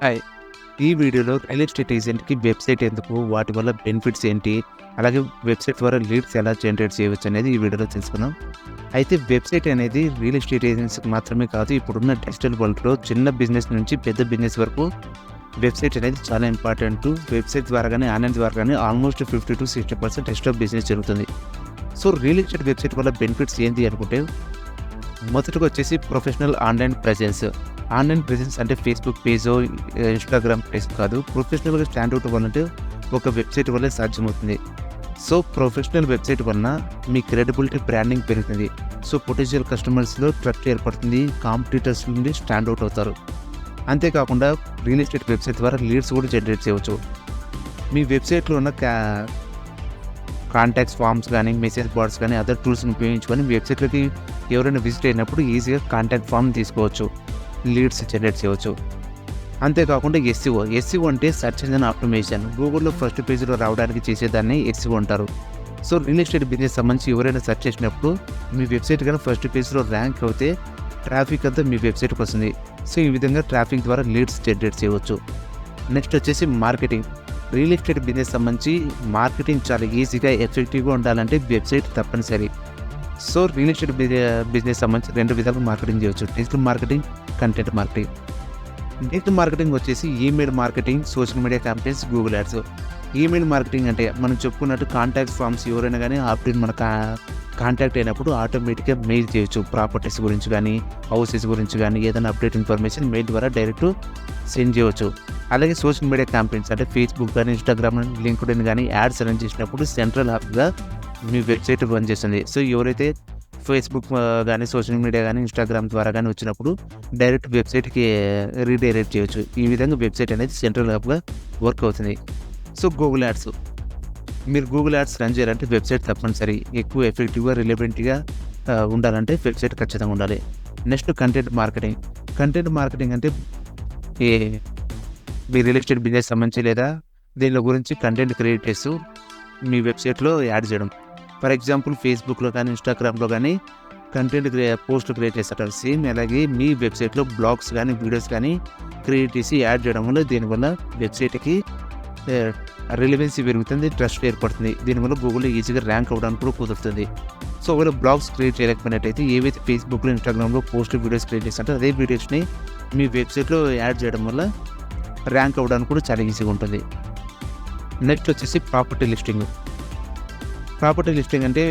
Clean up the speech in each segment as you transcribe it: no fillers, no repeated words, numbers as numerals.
Hi! ఈ వీడియోలో real estate ఏజెంట్‌కి website ఎందుకు? వాటి వల్ల బెనిఫిట్స్ ఏంటి? అలాగే వెబ్‌సైట్ ద్వారా లీడ్స్ ఎలా జనరేట్ చేయవచ్చు అనేది ఈ వీడియోలో తెలుసుకుందాం. అయితే వెబ్‌సైట్ అనేది రియల్ ఎస్టేట్ ఏజెంట్స్‌కి మాత్రమే కాదు, ఇప్పుడున్న డిజిటల్ వరల్డ్‌లో చిన్న బిజినెస్ నుంచి పెద్ద బిజినెస్ వరకు వెబ్‌సైట్ అనేది చాలా ఇంపార్టెంటు. వెబ్‌సైట్ ద్వారా గానీ, ఆన్‌లైన్ ద్వారా గానీ ఆల్మోస్ట్ 50-60% ఎక్స్ట్రా బిజినెస్ జరుగుతుంది. సో, రియల్ ఎస్టేట్ వెబ్‌సైట్ వల్ల బెనిఫిట్స్ ఏంటి అనుకుంటే, మొదటగా వచ్చేసి professional online presence. Online presence అంటే ఫేస్‌బుక్ పేజో, ఇన్‌స్టాగ్రామ్ పేజ్ కాదు. ప్రొఫెషనల్‌గా స్టాండ్ అవుట్ అవ్వాలంటే ఒక వెబ్‌సైట్ వల్లే సాధ్యమవుతుంది. సో, ప్రొఫెషనల్ వెబ్‌సైట్ వలన మీ క్రెడిబిలిటీ, బ్రాండింగ్ పెరుగుతుంది. సో, పొటెన్షియల్ కస్టమర్స్‌లో ట్రస్ట్ ఏర్పడుతుంది. కాంపిటీటర్స్ నుండి స్టాండ్ అవుట్ అవుతారు. అంతేకాకుండా రియల్ ఎస్టేట్ వెబ్‌సైట్ ద్వారా లీడ్స్ కూడా జనరేట్ చేయవచ్చు. మీ వెబ్‌సైట్‌లో ఉన్న కాంటాక్ట్స్ ఫార్మ్స్ కానీ, మెసేజ్ బోర్డ్స్ కానీ, అదర్ టూల్స్‌ని ఉపయోగించుకొని మీ వెబ్‌సైట్‌లోకి ఎవరైనా విజిట్ అయినప్పుడు ఈజీగా కాంటాక్ట్ ఫార్మ్ తీసుకోవచ్చు. లీడ్స్ జనరేట్ చేయవచ్చు. అంతేకాకుండా ఎస్ఈఓ అంటే సెర్చ్ ఇంజిన్ ఆప్టిమైజేషన్. గూగుల్‌లో ఫస్ట్ పేజ్‌లో రావడానికి చేసేదాన్ని ఎస్ఈఓ అంటారు. సో, రియల్ ఎస్టేట్ బిజినెస్ సంబంధించి ఎవరైనా సెర్చ్ చేసినప్పుడు మీ వెబ్‌సైట్ కనుక ఫస్ట్ పేజ్‌లో ర్యాంక్ అవుతే ట్రాఫిక్ అంతా మీ వెబ్‌సైట్‌కి వస్తుంది. సో, ఈ విధంగా ట్రాఫిక్ ద్వారా లీడ్స్ జనరేట్ చేయవచ్చు. నెక్స్ట్ వచ్చేసి మార్కెటింగ్. రియల్ ఎస్టేట్ బిజినెస్ సంబంధించి మార్కెటింగ్ చాలా ఈజీగా, ఎఫెక్టివ్‌గా ఉండాలంటే వెబ్‌సైట్ తప్పనిసరి. సో, రియల్ ఎస్టేట్ బిజినెస్ సంబంధించి 2 విధాలుగా మార్కెటింగ్ చేయవచ్చు. Digital marketing, content marketing. Digital marketing వచ్చేసి email marketing, social media campaigns, Google ads. Email marketing అంటే మనం చెప్పుకున్నట్టు కాంటాక్ట్ ఫార్మ్స్ ఎవరైనా కానీ ఆప్షన్ మన కాంటాక్ట్ అయినప్పుడు ఆటోమేటిక్గా మెయిల్ చేయొచ్చు. ప్రాపర్టీస్ గురించి కానీ, హౌసెస్ గురించి కానీ, ఏదైనా అప్డేట్ ఇన్ఫర్మేషన్ మెయిల్ ద్వారా డైరెక్ట్ సెండ్ చేయవచ్చు. అలాగే సోషల్ మీడియా క్యాంపెయిన్స్ అంటే ఫేస్బుక్ కానీ, ఇన్స్టాగ్రామ్, లింక్డ్ఇన్ కానీ యాడ్స్ రన్ చేసినప్పుడు సెంట్రల్ హబ్‌గా మీ వెబ్‌సైట్ పనిచేస్తుంది. సో, ఎవరైతే ఫేస్బుక్ గానీ, సోషల్ మీడియా గానీ, ఇన్స్టాగ్రామ్ ద్వారా గానీ వచ్చినప్పుడు డైరెక్ట్ వెబ్‌సైట్‌కి రీడైరెక్ట్ చేయొచ్చు. ఈ విధంగా వెబ్‌సైట్ అనేది సెంట్రల్ హబ్‌గా వర్క్ అవుతుంది. So, Google ads. మీరు గూగుల్ యాడ్స్ రన్ చేయాలంటే వెబ్‌సైట్ తప్పనిసరి. ఎక్కువ ఎఫెక్టివ్‌గా, రిలవెంట్‌గా ఉండాలంటే వెబ్‌సైట్ ఖచ్చితంగా ఉండాలి. Next content marketing. Content marketing అంటే ఈ మీ రియల్ ఎస్టేట్ బిజినెస్ సంబంధించి లేదా దీనిలో గురించి కంటెంట్ క్రియేట్ చేస్తూ మీ వెబ్‌సైట్‌లో యాడ్ చేయడం. ఫర్ ఎగ్జాంపుల్ ఫేస్బుక్‌లో కానీ, ఇన్స్టాగ్రామ్‌లో కానీ కంటెంట్ పోస్టులు క్రియేట్ చేస్తారు. సేమ్ అలాగే మీ వెబ్‌సైట్‌లో బ్లాగ్స్ కానీ, వీడియోస్ కానీ క్రియేట్ చేసి యాడ్ చేయడం వల్ల దీనివల్ల వెబ్‌సైట్‌కి రిలవెన్సీ పెరుగుతుంది, ట్రస్ట్ ఏర్పడుతుంది. దీనివల్ల గూగుల్‌లో ఈజీగా ర్యాంక్ అవ్వడానికి కూడా కుదురుతుంది. సో, ఒకవేళ బ్లాగ్స్ క్రియేట్ చేయలేకపోయినట్టయితే ఏవైతే ఫేస్బుక్‌లో, ఇన్స్టాగ్రామ్‌లో పోస్టులు, వీడియోస్ క్రియేట్ చేస్తారో అదే వీడియోస్‌ని మీ వెబ్‌సైట్‌లో యాడ్ చేయడం వల్ల ర్యాంక్ అవ్వడానికి కూడా చాలా ఈజీగా ఉంటుంది. నెక్స్ట్ వచ్చేసి ప్రాపర్టీ లిస్టింగ్. ప్రాపర్టీ లిస్టింగ్ అంటే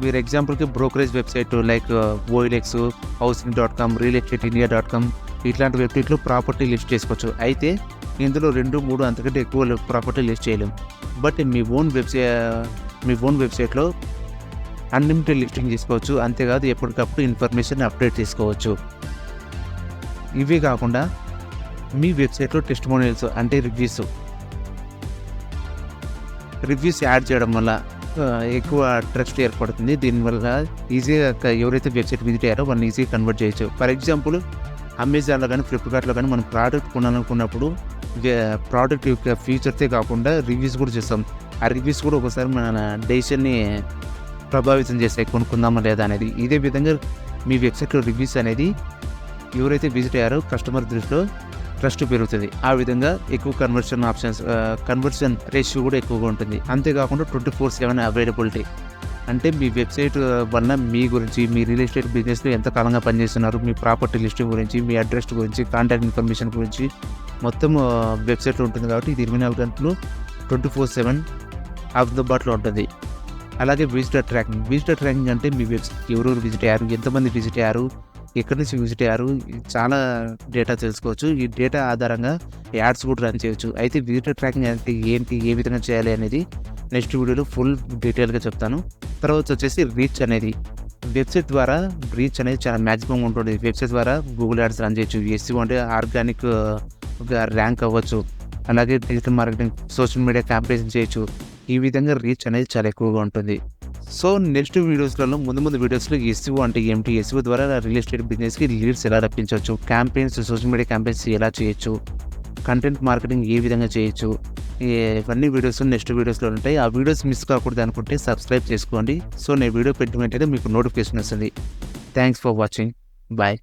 మీరు ఎగ్జాంపుల్‌కి brokerage website like OLX, housing dot com, real estate India dot com ఇట్లాంటి వెబ్‌సైట్‌లో ప్రాపర్టీ లిస్ట్ చేసుకోవచ్చు. అయితే ఇందులో 2, 3 అంతకంటే ఎక్కువ ప్రాపర్టీ లిస్ట్ చేయలేం. బట్ మీ ఓన్ వెబ్‌సైట్‌లో అన్లిమిటెడ్ లిస్టింగ్ చేసుకోవచ్చు. అంతేకాదు ఎప్పటికప్పుడు ఇన్ఫర్మేషన్ అప్డేట్ చేసుకోవచ్చు. ఇవే కాకుండా మీ వెబ్‌సైట్‌లో టెస్టిమోనియల్స్ అంటే రివ్యూస్ యాడ్ చేయడం వల్ల ఎక్కువ ట్రస్ట్ ఏర్పడుతుంది. దీనివల్ల ఈజీగా ఎవరైతే వెబ్‌సైట్ విజిట్ అయ్యారో వాళ్ళని ఈజీగా కన్వర్ట్ చేయొచ్చు. ఫర్ ఎగ్జాంపుల్ అమెజాన్‌లో కానీ, ఫ్లిప్‌కార్ట్‌లో కానీ మనం ప్రోడక్ట్ కొనాలనుకున్నప్పుడు ప్రోడక్ట్ యొక్క ఫీచర్సే కాకుండా రివ్యూస్ కూడా చూస్తాం. ఆ రివ్యూస్ కూడా ఒకసారి మన డెసిషన్‌ని ప్రభావితం చేస్తాయి, కొనుక్కుందామా లేదా అనేది. ఇదే విధంగా మీ వెబ్‌సైట్‌లో రివ్యూస్ అనేది ఎవరైతే విజిట్ అయ్యారో కస్టమర్ దృష్టిలో ట్రస్ట్ పెరుగుతుంది. ఆ విధంగా ఎక్కువ కన్వర్షన్ రేషియో కూడా ఎక్కువగా ఉంటుంది. అంతేకాకుండా 24/7 అవైలబిలిటీ. అంటే మీ వెబ్‌సైట్ వలన మీ గురించి, మీ రియల్ ఎస్టేట్ బిజినెస్‌లో ఎంత కాలంగా పనిచేస్తున్నారు, మీ ప్రాపర్టీ లిస్టింగ్ గురించి, మీ అడ్రస్ గురించి, కాంటాక్ట్ ఇన్ఫర్మేషన్ గురించి మొత్తం వెబ్‌సైట్‌లో ఉంటుంది కాబట్టి ఇది 24 గంటలు 24/7 అందుబాటులో ఉంటుంది. అలాగే విజిటర్ ట్రాకింగ్ అంటే మీ వెబ్‌సైట్‌కి ఎవరెవరు విజిట్ అయ్యారు, ఎంతమంది విజిట్ అయ్యారు, ఎక్కడి నుంచి విజిట్ అయ్యారు, చాలా డేటా తెలుసుకోవచ్చు. ఈ డేటా ఆధారంగా యాడ్స్ కూడా రన్ చేయొచ్చు. అయితే విజిటర్ ట్రాకింగ్ అంటే ఏంటి, ఏ విధంగా చేయాలి అనేది నెక్స్ట్ వీడియోలో ఫుల్ డీటెయిల్‌గా చెప్తాను. తర్వాత వచ్చేసి రీచ్ అనేది. వెబ్‌సైట్ ద్వారా రీచ్ అనేది చాలా మ్యాక్సిమం ఉంటుంది. వెబ్‌సైట్ ద్వారా గూగుల్ యాడ్స్ రన్ చేయొచ్చు. ఎస్ఈఓ అంటే ఆర్గానిక్‌గా ర్యాంక్ అవ్వచ్చు. అలాగే digital marketing, social media campaigns చేయొచ్చు. ఈ విధంగా రీచ్ అనేది చాలా ఎక్కువగా ఉంటుంది. సో, నెక్స్ట్ వీడియోస్‌లలో ముందు వీడియోస్‌లో ఎస్ఈఓ అంటే ఏమిటి, ఎస్ఈఓ ద్వారా రియల్ ఎస్టేట్ బిజినెస్‌కి లీడ్స్ ఎలా రప్పించవచ్చు, క్యాంపెయిన్స్, సోషల్ మీడియా క్యాంపెయిన్స్ ఎలా చేయొచ్చు, కంటెంట్ మార్కెటింగ్ ఏ విధంగా చేయొచ్చు, ఇవన్నీ వీడియోస్ నెక్స్ట్ వీడియోస్‌లో ఉంటాయి. ఆ వీడియోస్ మిస్ కాకూడదు అనుకుంటే సబ్స్క్రైబ్ చేసుకోండి. సో, నేను వీడియో పెట్టిన వెంటనే మీకు నోటిఫికేషన్ వస్తుంది. Thanks for watching. బాయ్.